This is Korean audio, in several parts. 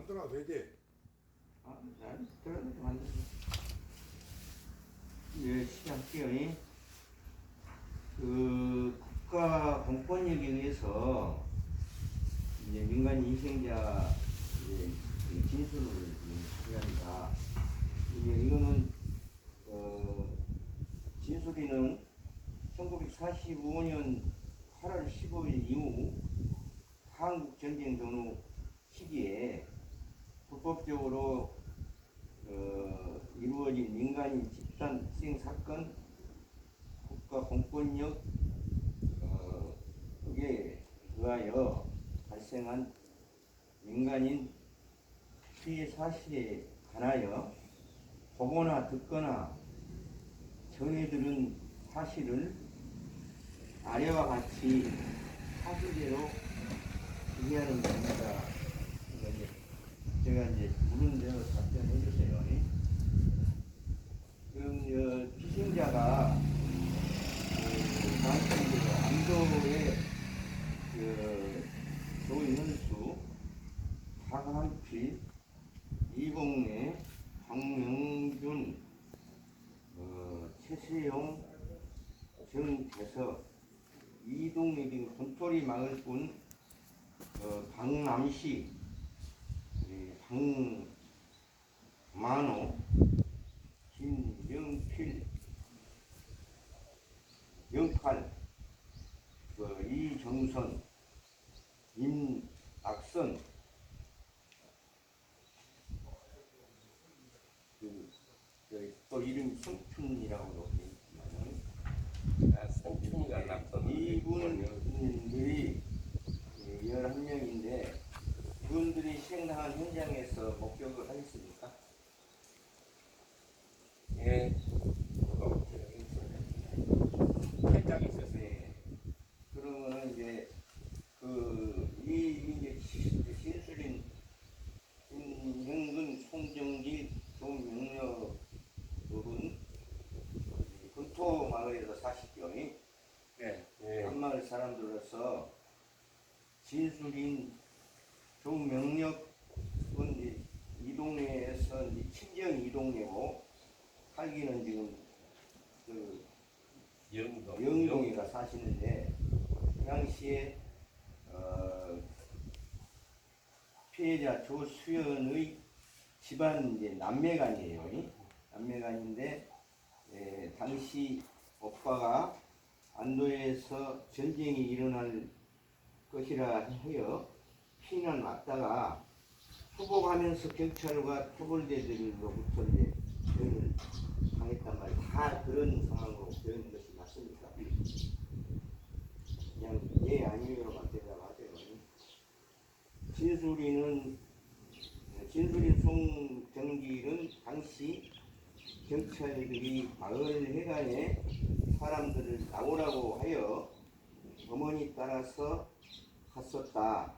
떠나도 되지? 난 들어도 안 돼. 예, 시작할게요. 그 국가 공권력에 의해서 이제 민간 희생자 이제 그 진술을 합니다. 이제 이거는 진술이는 1945년 8월 15일 이후 한국 전쟁 전후 시기에 불법적으로 이루어진 민간인 집단 희생 사건, 국가 공권력에 의하여 발생한 민간인 피해 사실에 관하여 보거나 듣거나 전해들은 사실을 아래와 같이 사실대로 이해하는 겁니다. 제가 이제 물은 대로 답변해 주세요. 지금 피신자가 안도의 조현수, 박한필, 이봉래, 박명준, 최세용, 정태석, 이동희 등 군토리 마을군 박남시, 박만호, 김영필, 영팔, 이정선, 임악선, 또 이름 성춘이라고도 있지만 성춘이가 낙선 이분들이 11명인데 그분들이 희생당한 현장에서 목격을 하셨습니까? 예, 현장에 있었어요. 네. 그러면 이제 이제 신수린, 김형근, 송정길, 조명력은 군토 마을에서 사시죠. 네. 한마을 사람들로서 진술인 조명력은 이제 이 동네에서 이제 친정 이 동네고 살기는 지금 그 영동이가 사시는데 그 당시에 피해자 조수연의 집안 이제 남매간이에요. 남매간인데 당시 오빠가 안도에서 전쟁이 일어날 것이라 하여 피난 왔다가 투복하면서 경찰과 토벌대들로부터 이제 대응을 당했단 말이에요. 다 그런 상황으로 되는 것이 맞습니까? 그냥 예 아니요로만 대답하세요. 진술인 송정길은 당시 경찰들이 마을 회관에 사람들을 나오라고 하여 어머니 따라서 갔었다.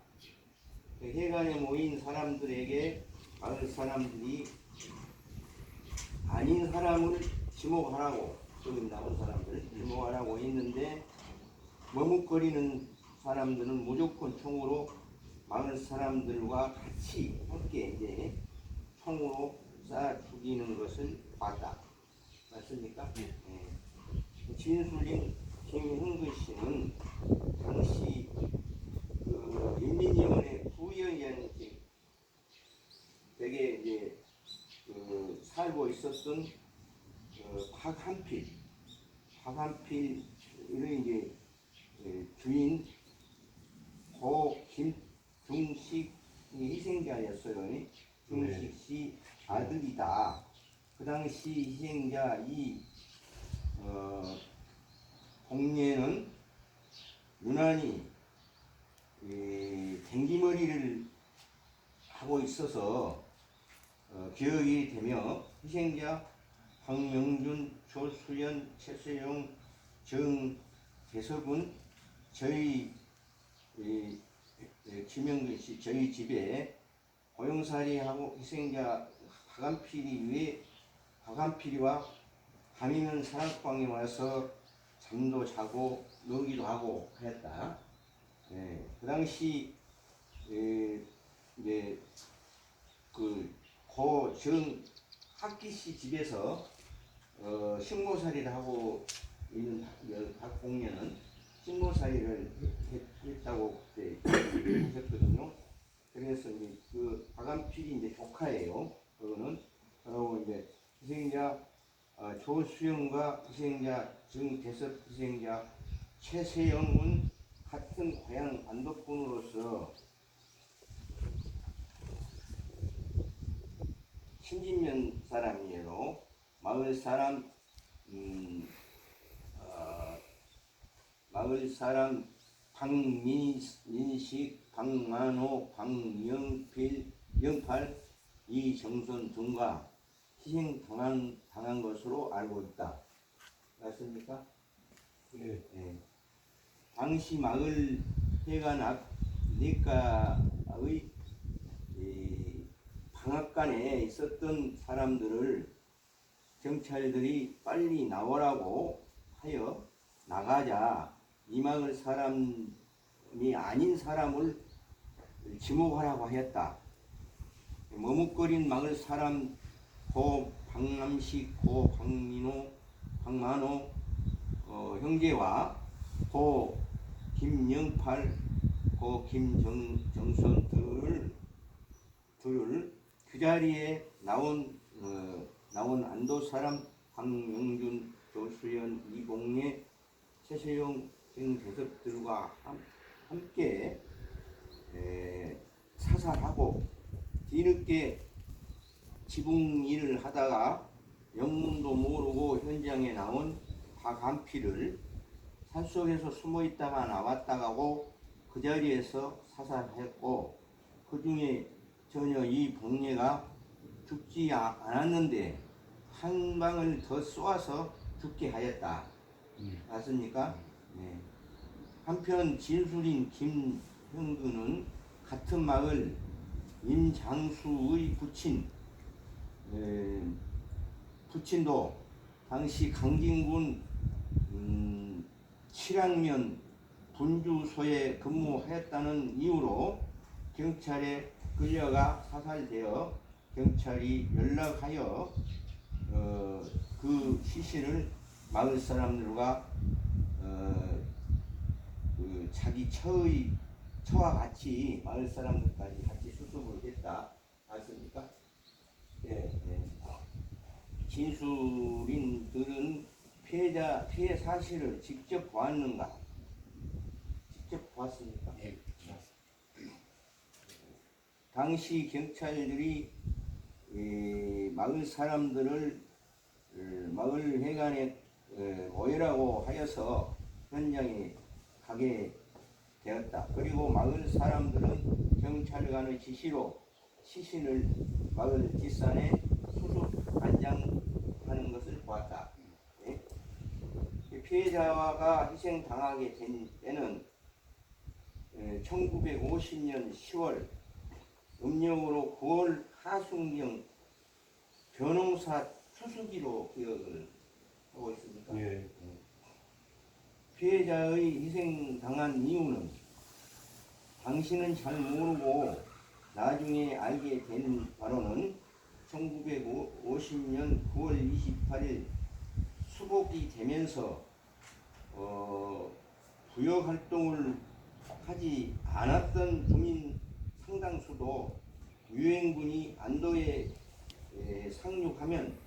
그 회관에 모인 사람들에게 마을 사람들이 아닌 사람을 지목하라고, 여기 나온 사람들 지목하라고 했는데 머뭇거리는 사람들은 무조건 총으로 마을 사람들과 같이 함께 이제 총으로 쏴 죽이는 것을 봤다. 맞습니까? 네. 진술인 김형근 씨는 당시 인민위원회 부위원장직 댁에 이제 살고 있었던 박한필의 이제 주인 김중식 희생자였어요. 중식 씨 아들이다. 그 당시 희생자 이 동네는 유난히 댕기머리를 하고 있어서 기억이 되며 희생자 박명준, 조수연, 최세용, 정재석은 저희 김영근 씨 저희 집에 고용살이하고 희생자 박한필이와 밤이면 사랑방에 와서 잠도 자고 놀기도 하고 그랬다. 그 당시 이제 그고정 학기 씨 집에서 식모살이를 하고 있는 박공녀는 식모살이를 했다고 그때 하셨거든요. 그래서 이제 그 박한필이 이제 조카예요. 그거는 그리고 이제 희생자 조수영과 희생자 정대섭 희생자 최세영은 같은 고향 안덕분으로서 신진면 사람이에요. 마을 사람 마을 사람 박민식, 박만호, 박영필, 영팔, 이정선 등과 희생당한 것으로 알고 있다. 맞습니까? 네. 네. 당시 마을 회관 앞 내과의 방앗간에 있었던 사람들을 경찰들이 빨리 나오라고 하여 나가자 이 마을 사람이 아닌 사람을 지목하라고 하였다. 머뭇거린 마을 사람 고 박남식, 고 박민호, 박만호 형제와 고 김영팔, 고 김정선 들을 그 자리에 나온 안도 사람 박명준, 조수연, 이봉래, 최세용 대섭들과 함께 사살하고 뒤늦게 지붕 일을 하다가 영문도 모르고 현장에 나온 박한필을 산속에서 숨어 있다가 나왔다가고 그 자리에서 사살했고 그 중에 전혀 이 봉례가 죽지 않았는데 한 방을 더 쏘아서 죽게 하였다. 맞습니까? 네. 한편 진술인 김형근은 같은 마을 임장수의 부친도 당시 강진군 칠학면 분주소에 근무하였다는 이유로 경찰에 끌려가 사살되어 경찰이 연락하여 그 시신을 마을 사람들과 자기 처와 같이 마을 사람들까지 같이 수습을 했다. 맞습니까? 예, 예. 진술인들은 피해 사실을 직접 보았는가? 직접 보았습니까? 네. 당시 경찰들이 마을 사람들을 마을 회관에 모이라고 하여서 현장에 가게 되었다. 그리고 마을 사람들은 경찰관의 지시로 시신을 마을 뒷산에 수습 안장하는 것을 보았다. 네? 피해자가 희생당하게 된 때는 1950년 10월 음력으로 9월 하순경 변홍사 추수기로 기억을 하고 있습니까? 예. 피해자의 희생당한 이유는 당신은 잘 모르고 나중에 알게 된 바로는 1950년 9월 28일 수복이 되면서 부역활동을 하지 않았던 주민 상당수도 유엔군이 안도에 상륙하면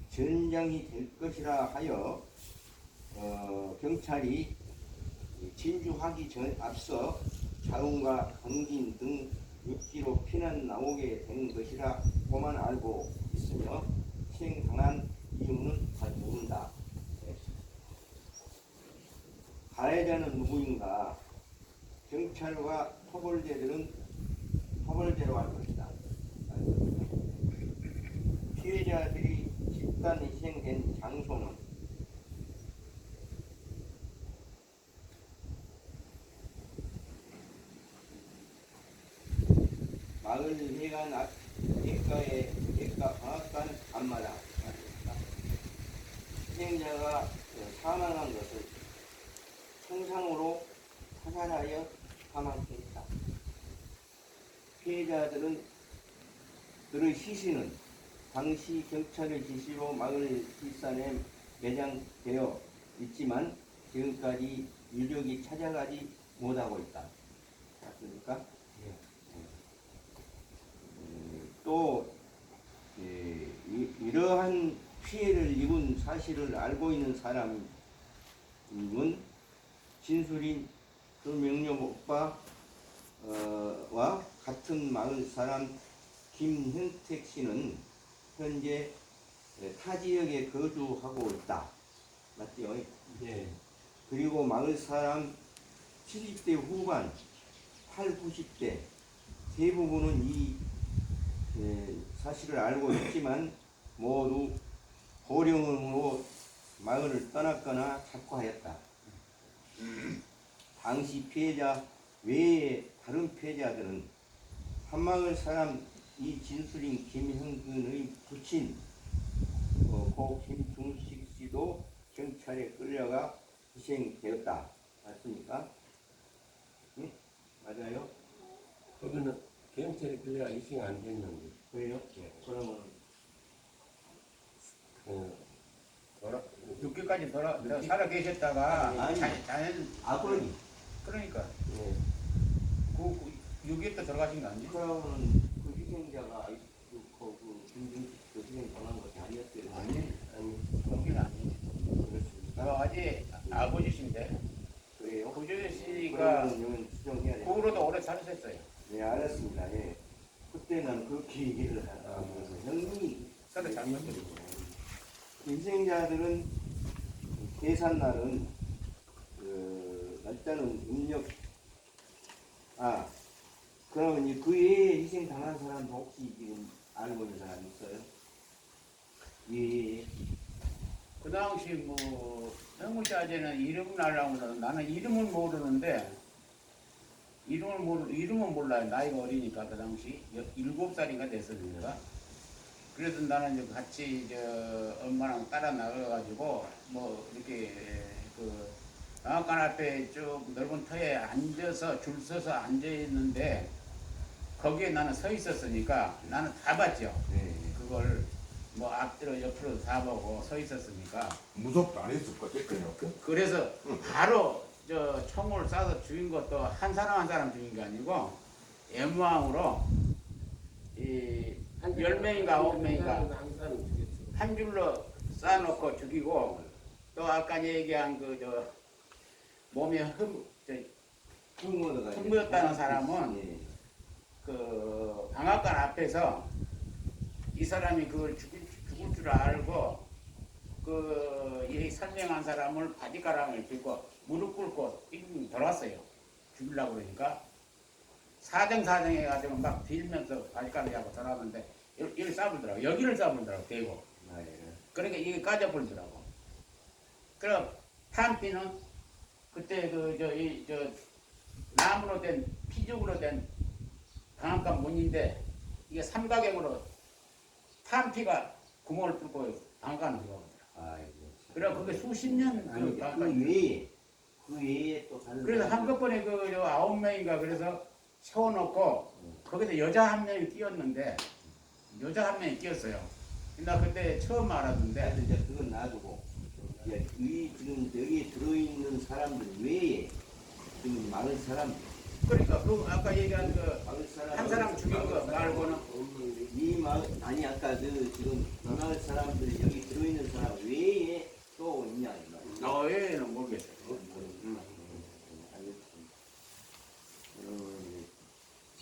전장이 될 것이라 하여 경찰이 진주하기 앞서 자운과 강진 등 육지로 피난 나오게 된 것이라고만 알고 있으며 희생당한 이유는 잘 모른다. 가해자는 누구인가? 경찰과 토벌대들은 토벌대로 할 것이다. 피해자들이 집단 희생된 장소는 마을 회관 앞 예가 방앗간 앞마당 맞습니다. 희생자가 사망한 것을 청상으로 사살하여 사망했다. 피해자들은 그의 시신은 당시 경찰의 지시로 마을 뒷산에 매장되어 있지만 지금까지 유력이 찾아가지 못하고 있다. 맞습니까? 또 이러한 피해를 입은 사실을 알고 있는 사람은 진술인 그 명령 오빠와 같은 마을 사람 김현택 씨는 현재 타 지역에 거주하고 있다. 맞죠? 예. 그리고 마을 사람 70대 후반, 8, 90대 대부분은 이 사실을 알고 있지만 모두 고령으로 마을을 떠났거나 착고하였다. 당시 피해자 외에 다른 피해자들은 한마을 사람 이 진술인 김형근의 부친 고 김중식 씨도 경찰에 끌려가 희생되었다. 맞습니까? 응? 맞아요? 거기는 경찰에 끌려가 희생 안 됐는데. 왜요? 예. 그러면 늦게까지 살아 계셨다가 아니. 자연 아버님 그러니까 예. 그 6.25때 돌아가신 거 아니에요? 그러면 그 희생자가 그 김중식 그 희생 당한 것이 아니었어요. 아니 아니. 거기는 아니에요. 그렇습니까? 아직 아버지신데 그래요? 고조현 씨가 그러면 이건 수정해야 돼요. 구로도 오래 살으셨어요. 네, 알았습니다. 예. 그때는 그렇게 얘기를 하면서 형님이 서로 잘못드리고. 희생자들은 계산날은 날짜는 음력 그러면 그 외에 희생 당한 사람도 혹시 지금 알고 있는 사람 있어요? 예. 그 당시 뭐 형무자제는 이름 날라고 나는 이름은 모르는데 이름은 몰라요. 나이가 어리니까 그 당시 7살인가 됐었는가. 그래서 나는 이제 같이 엄마랑 따라 나가가지고 뭐 이렇게 그 방앗간 앞에 쭉 넓은 터에 앉아서 줄 서서 앉아 있는데 거기에 나는 서 있었으니까 나는 다 봤죠. 네. 그걸 뭐 앞뒤로 옆으로 다 보고 서 있었으니까 무섭도 안 했을 것 같아요. 그래서 바로 저 총을 쏴서 죽인 것도 한 사람 한 사람 죽인 게 아니고 애무항으로 이 10명인가 9명인가 한 줄로 쏴놓고 죽이고 또 아까 얘기한 그 몸에 흠묻었다는 사람은 예. 그 방앗간 앞에서 이 사람이 그걸 죽을 줄 알고 이 설명한 사람을 바지가랑을 들고 무릎 꿇고 돌았어요. 죽이려고 그러니까 사정사정 해가지고 막 빌면서 바지가랑을 하고 돌았는데 여기를 쏴불더라고. 여기를 쏴불더라고. 대고. 예. 그러니까 이게 까져버리더라고. 그럼 탄피는 그때 나무로 된 피죽으로 된 방앗간 문인데 이게 삼각형으로 탄피가 구멍을 뚫고 방앗간을 들어가더라고. 아이고. 그래 그게 수십 년 아니, 그 외에 또 다른 그래서 사람이- 한꺼번에 9명인가 그래서 세워놓고 거기서 여자 한 명이 뛰었는데 여자 한 명이 뛰었어요. 나 그때 처음 알았는데 하여튼 이제 그건 놔두고 이제 지금 여기에 들어있는 사람들 외에 지금 마을 사람 그러니까 그 아까 얘기한 마을 사람 한 사람 죽인 거 말고는 이 마을 아니 아까 지금 이 마을 사람들이 여기 들어있는 사람 외에 또 있냐 이 말이에요. 얘는 모르겠어요.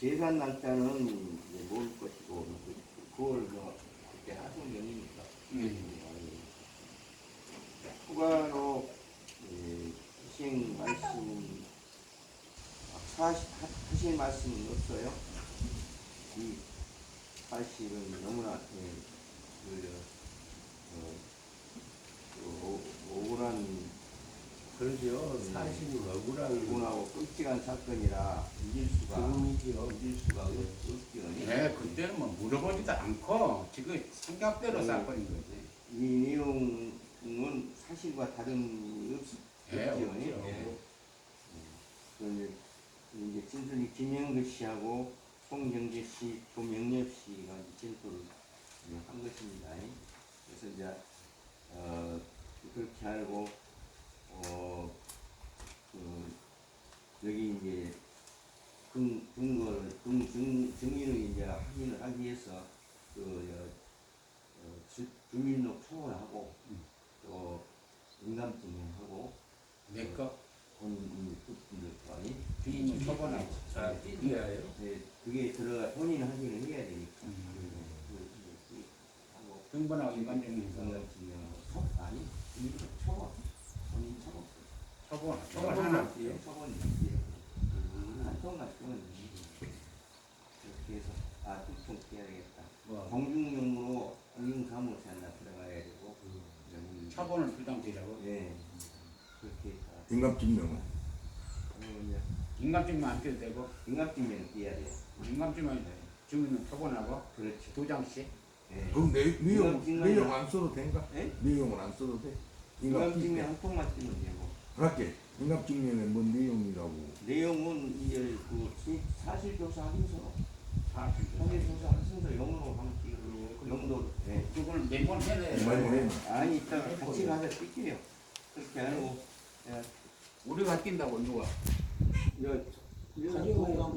재산 날짜는 이제 모를 것이고 그걸 그때 하던 경이니까 추가로 희생 말씀 하실 말씀은 없어요? 이 사실은 너무나 억울한 그러죠. 사실은 억울한 억울하고 끔찍한 사건이라 잊을 수가 없지요. 네, 그때는 뭐 물어보지도 않고 지금 생각대로 사건인 거지. 이 내용은 사실과 다름이 없죠. 네, 없죠. 이제 진술이 김영근 씨하고 송경재 씨, 조명엽 씨가 진술을 이제 확인을 하기 위해서 주민록 초원하고 또 인감증명하고 내거 본인 분들과의 주인이 처분하고. 아, 이해해요? 네, 그게 들어가 본인 확인을 해야 되니까. 하고 등본하고 인감증명서 인감증명하고 아니 초원 본인 초원 처분 하나. 초원 한 통만 쓰면 이렇게 해서 뚜껑 떼야겠다. 뭐 공중용으로 공중사무소 하나 들어가야 되고 처분을 부담되라고. 예 그렇게 해서 인감증명은 그리고 이제 인감증명 안 떼도 되고 인감증명 떼야 돼요. 인감증명이 돼. 주민은 처분하고 그렇죠. 2장씩. 예. 그럼 인감증명이야. 내용 안 써도 된가? 예? 내용은 안 써도 돼? 인감증명 한 통만 쓰면 되고 그렇게 인감증명에 뭔 내용이라고 내용은 이제 사실조사 확인서 사실. 사실조사 확인서 영어로 하면 띄고 영도 예. 그걸 매번 해내야 돼. 많이 해. 아니 이따가 같이 가서 뛸게요. 그렇게 하고 우리가 뛴다고 누가? 여 가지고